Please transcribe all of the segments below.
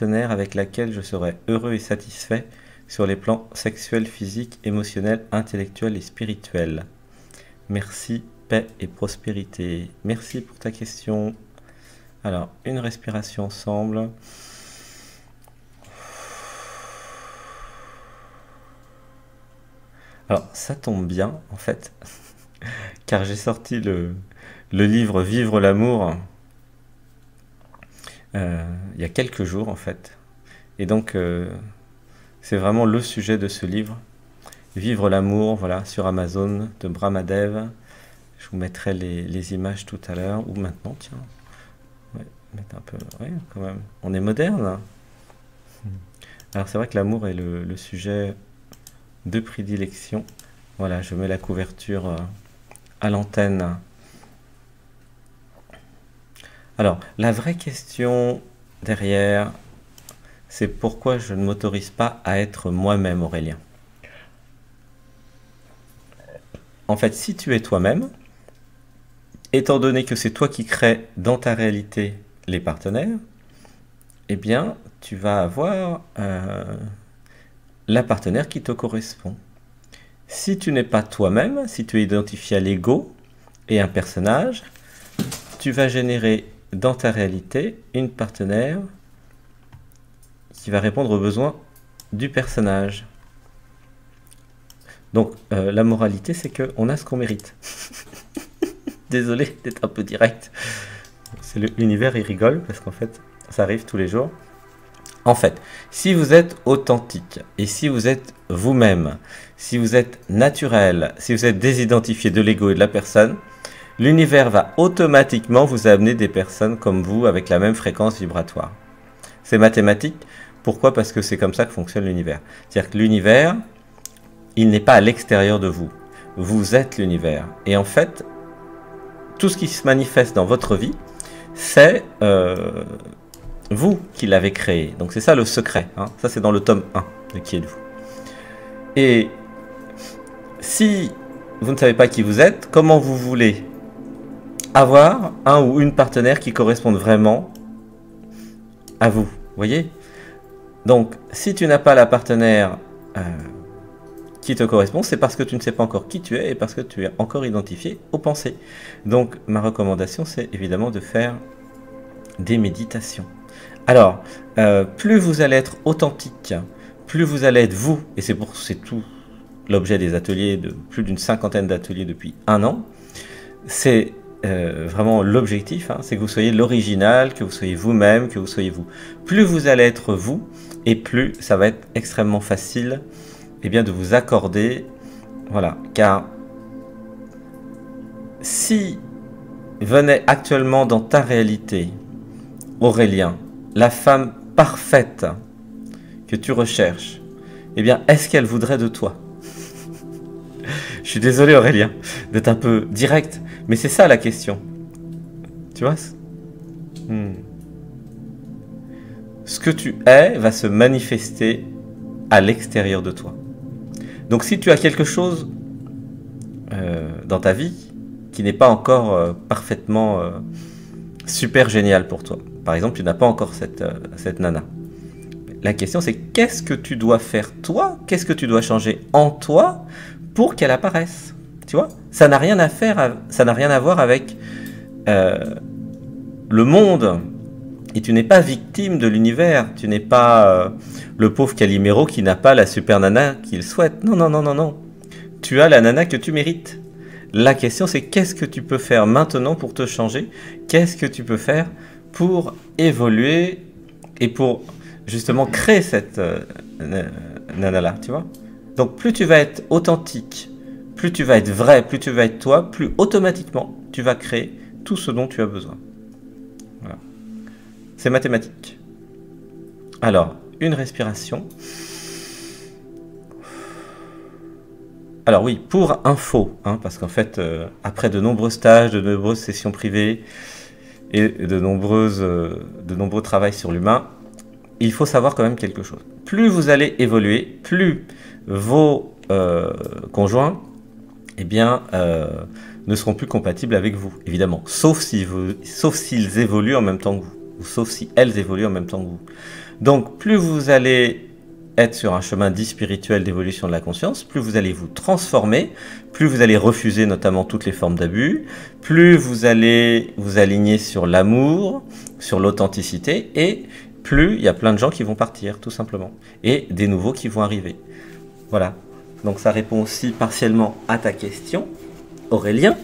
partenaire avec laquelle je serai heureux et satisfait sur les plans sexuel, physique, émotionnel, intellectuel et spirituel. Merci, paix et prospérité. Merci pour ta question. Alors, une respiration ensemble. Alors, ça tombe bien, en fait, car j'ai sorti le livre Vivre l'amour il y a quelques jours, en fait. Et donc, c'est vraiment le sujet de ce livre. Vivre l'amour, voilà, sur Amazon, de Brahmadev. Je vous mettrai les images tout à l'heure, ou maintenant, tiens. Ouais, mettre un peu, ouais, quand même. On est moderne, hein. Alors, c'est vrai que l'amour est le sujet de prédilection. Voilà, je mets la couverture à l'antenne. Alors, la vraie question derrière, c'est pourquoi je ne m'autorise pas à être moi-même, Aurélien. En fait, si tu es toi-même, étant donné que c'est toi qui crées dans ta réalité les partenaires, eh bien, tu vas avoir la partenaire qui te correspond. Si tu n'es pas toi-même, si tu es identifié à l'ego et un personnage, tu vas générer dans ta réalité une partenaire qui va répondre aux besoins du personnage. Donc, la moralité, c'est qu'on a ce qu'on mérite. Désolé d'être un peu direct. L'univers, il rigole, parce qu'en fait, ça arrive tous les jours. En fait, si vous êtes authentique, et si vous êtes vous-même, si vous êtes naturel, si vous êtes désidentifié de l'ego et de la personne, l'univers va automatiquement vous amener des personnes comme vous, avec la même fréquence vibratoire. C'est mathématique. Pourquoi? Parce que c'est comme ça que fonctionne l'univers. C'est-à-dire que l'univers, il n'est pas à l'extérieur de vous. Vous êtes l'univers. Et en fait, tout ce qui se manifeste dans votre vie, c'est vous qui l'avez créé. Donc c'est ça le secret. Hein. Ça, c'est dans le tome 1 de Qui êtes-vous. Et si vous ne savez pas qui vous êtes, comment vous voulez avoir un ou une partenaire qui corresponde vraiment à vous? Vous voyez? Donc, si tu n'as pas la partenaire qui te correspond, c'est parce que tu ne sais pas encore qui tu es et parce que tu es encore identifié aux pensées. Donc, ma recommandation, c'est évidemment de faire des méditations. Alors, plus vous allez être authentique, plus vous allez être vous, et c'est tout l'objet des ateliers, de plus d'une 50aine d'ateliers depuis 1 an, c'est vraiment l'objectif, hein, c'est que vous soyez l'original, que vous soyez vous-même, que vous soyez vous. Plus vous allez être vous, et plus ça va être extrêmement facile de vous accorder, voilà, car si venait actuellement dans ta réalité, Aurélien, la femme parfaite que tu recherches, eh bien, est-ce qu'elle voudrait de toi? Je suis désolé, Aurélien, d'être un peu direct, mais c'est ça la question. Tu vois? Ce que tu es va se manifester à l'extérieur de toi. Donc si tu as quelque chose dans ta vie qui n'est pas encore parfaitement super génial pour toi, par exemple, tu n'as pas encore cette nana. La question, c'est qu'est-ce que tu dois faire toi? Qu'est-ce que tu dois changer en toi pour qu'elle apparaisse? Tu vois? Ça n'a rien à faire, ça n'a rien à voir avec le monde. Et tu n'es pas victime de l'univers. Tu n'es pas le pauvre Calimero qui n'a pas la super nana qu'il souhaite. Non, non, non, non, non. Tu as la nana que tu mérites. La question, c'est qu'est-ce que tu peux faire maintenant pour te changer? Qu'est-ce que tu peux faire pour évoluer et pour justement créer cette nana-là, tu vois? Donc plus tu vas être authentique, plus tu vas être vrai, plus tu vas être toi, plus automatiquement tu vas créer tout ce dont tu as besoin. Voilà. C'est mathématique. Alors, une respiration. Alors oui, pour info, hein, parce qu'en fait, après de nombreux stages, de nombreuses sessions privées et de nombreux travaux sur l'humain, il faut savoir quand même quelque chose. Plus vous allez évoluer, plus vos conjoints ne seront plus compatibles avec vous, évidemment. Sauf s'ils évoluent en même temps que vous. ou sauf si elles évoluent en même temps que vous. Donc, plus vous allez être sur un chemin dit spirituel d'évolution de la conscience, plus vous allez vous transformer, plus vous allez refuser notamment toutes les formes d'abus, plus vous allez vous aligner sur l'amour, sur l'authenticité, et plus il y a plein de gens qui vont partir, tout simplement, et des nouveaux qui vont arriver. Voilà. Donc ça répond aussi partiellement à ta question, Aurélien.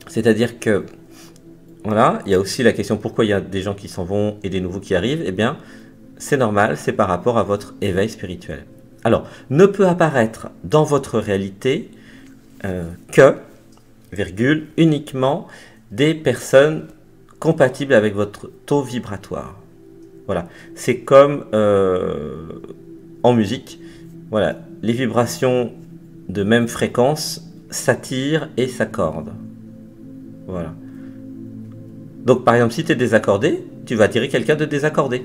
C'est-à-dire que, voilà, il y a aussi la question pourquoi il y a des gens qui s'en vont et des nouveaux qui arrivent. Eh bien, c'est normal, c'est par rapport à votre éveil spirituel. Alors, ne peut apparaître dans votre réalité que, virgule, uniquement des personnes compatibles avec votre taux vibratoire. Voilà, c'est comme en musique, voilà, les vibrations de même fréquence s'attirent et s'accordent. Voilà. Donc, par exemple, si tu es désaccordé, tu vas attirer quelqu'un de désaccordé.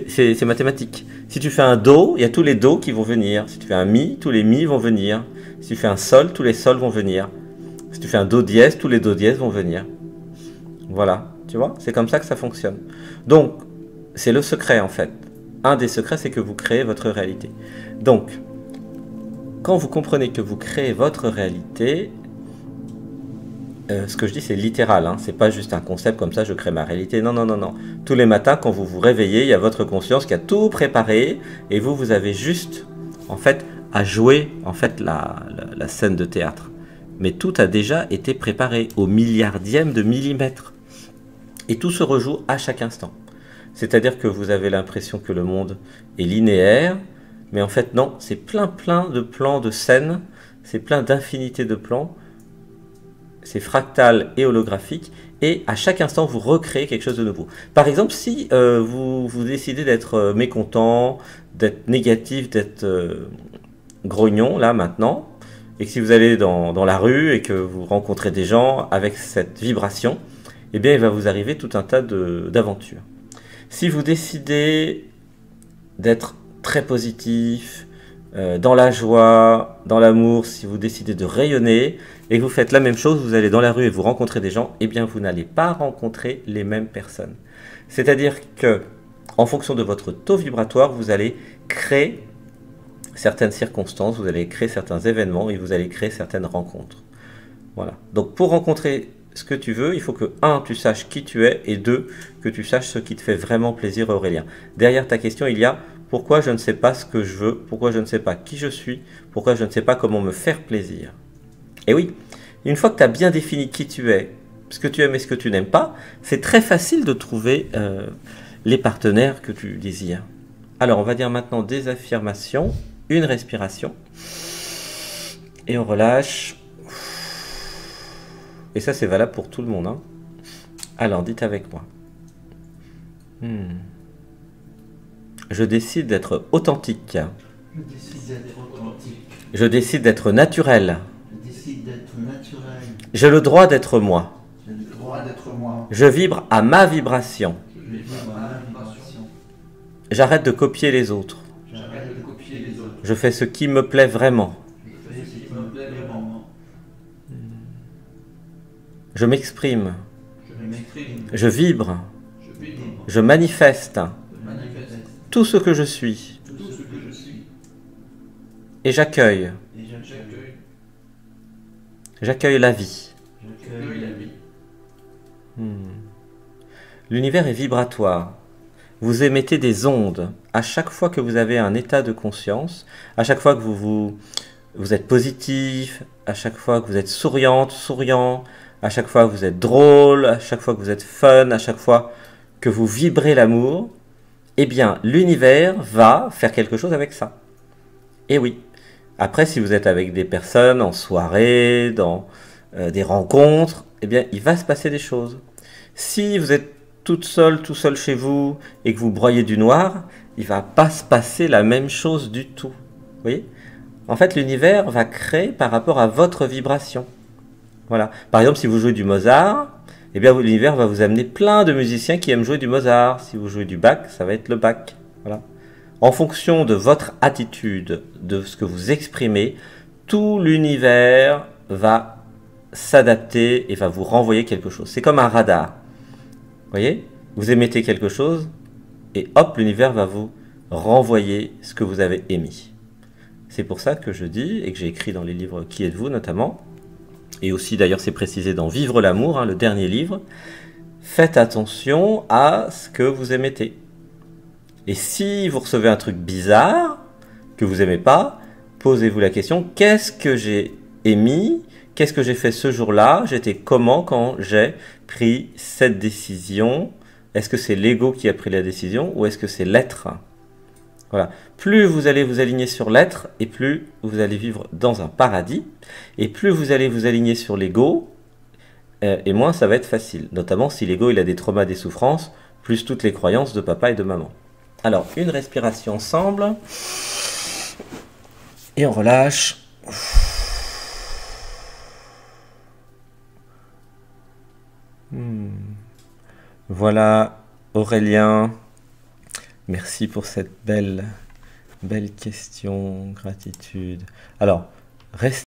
C'est mathématique. Si tu fais un Do, il y a tous les Do qui vont venir. Si tu fais un Mi, tous les Mi vont venir. Si tu fais un Sol, tous les Sols vont venir. Si tu fais un Do dièse, tous les Do dièse vont venir. Voilà, tu vois, c'est comme ça que ça fonctionne. Donc, c'est le secret en fait. Un des secrets, c'est que vous créez votre réalité. Donc, quand vous comprenez que vous créez votre réalité, ce que je dis, c'est littéral, hein, c'est pas juste un concept comme ça, je crée ma réalité. Non, non, non, non. Tous les matins, quand vous vous réveillez, il y a votre conscience qui a tout préparé, et vous, vous avez juste, en fait, à jouer, en fait, la scène de théâtre. Mais tout a déjà été préparé au milliardième de millimètre. Et tout se rejoue à chaque instant. C'est-à-dire que vous avez l'impression que le monde est linéaire, mais en fait, non, c'est plein de plans de scènes, c'est plein d'infinités de plans, c'est fractal et holographique, et à chaque instant, vous recréez quelque chose de nouveau. Par exemple, si vous décidez d'être mécontent, d'être négatif, d'être grognon, là, maintenant, et que si vous allez dans la rue et que vous rencontrez des gens avec cette vibration, eh bien, il va vous arriver tout un tas d'aventures. Si vous décidez d'être très positif, dans la joie, dans l'amour, si vous décidez de rayonner et que vous faites la même chose, vous allez dans la rue et vous rencontrez des gens, eh bien vous n'allez pas rencontrer les mêmes personnes. C'est-à-dire que, en fonction de votre taux vibratoire, vous allez créer certaines circonstances, vous allez créer certains événements et vous allez créer certaines rencontres. Voilà. Donc pour rencontrer ce que tu veux, il faut que 1, tu saches qui tu es, et 2, que tu saches ce qui te fait vraiment plaisir, Aurélien. Derrière ta question, il y a pourquoi je ne sais pas ce que je veux, pourquoi je ne sais pas qui je suis, pourquoi je ne sais pas comment me faire plaisir. Et oui, une fois que tu as bien défini qui tu es, ce que tu aimes et ce que tu n'aimes pas, c'est très facile de trouver les partenaires que tu désires. Alors, on va dire maintenant des affirmations, une respiration, et on relâche. Et ça, c'est valable pour tout le monde, hein. Alors, dites avec moi. Je décide d'être authentique. Je décide d'être authentique. Je décide d'être naturel. Je décide d'être naturel. J'ai le droit d'être moi. J'ai le droit d'être moi. Je vibre à ma vibration. Je vibre à ma vibration. J'arrête de copier les autres. J'arrête de copier les autres. Je fais ce qui me plaît vraiment. Je fais ce qui me plaît vraiment. Je m'exprime. Je m'exprime. Je vibre. Je vibre. Je manifeste Je manifeste. tout ce que je suis. Tout ce que je suis. Et j'accueille. Et j'accueille. J'accueille la vie. J'accueille la vie. L'univers est vibratoire. Vous émettez des ondes à chaque fois que vous avez un état de conscience, à chaque fois que vous êtes positif, à chaque fois que vous êtes souriante, souriant, à chaque fois que vous êtes drôle, à chaque fois que vous êtes fun, à chaque fois que vous vibrez l'amour, eh bien, l'univers va faire quelque chose avec ça. Et oui. Après, si vous êtes avec des personnes en soirée, dans des rencontres, eh bien, il va se passer des choses. Si vous êtes toute seule, tout seul chez vous, et que vous broyez du noir, il ne va pas se passer la même chose du tout. Vous voyez ? En fait, l'univers va créer par rapport à votre vibration. Voilà. Par exemple, si vous jouez du Mozart, eh bien, l'univers va vous amener plein de musiciens qui aiment jouer du Mozart. Si vous jouez du Bach, ça va être le Bach. Voilà. En fonction de votre attitude, de ce que vous exprimez, tout l'univers va s'adapter et va vous renvoyer quelque chose. C'est comme un radar. voyez? Vous émettez quelque chose et hop, l'univers va vous renvoyer ce que vous avez émis. C'est pour ça que je dis, et que j'ai écrit dans les livres Qui êtes-vous notamment, et aussi d'ailleurs c'est précisé dans Vivre l'amour, hein, le dernier livre, faites attention à ce que vous émettez. Et si vous recevez un truc bizarre, que vous n'aimez pas, posez-vous la question, qu'est-ce que j'ai émis? Qu'est-ce que j'ai fait ce jour-là? J'étais comment quand j'ai pris cette décision? Est-ce que c'est l'ego qui a pris la décision ou est-ce que c'est l'être? Voilà. Plus vous allez vous aligner sur l'être et plus vous allez vivre dans un paradis. Et plus vous allez vous aligner sur l'ego, et moins ça va être facile. Notamment si l'ego il a des traumas, des souffrances, plus toutes les croyances de papa et de maman. Alors, une respiration ensemble. Et on relâche. Voilà, Aurélien. Merci pour cette belle question. Gratitude. Alors, restez.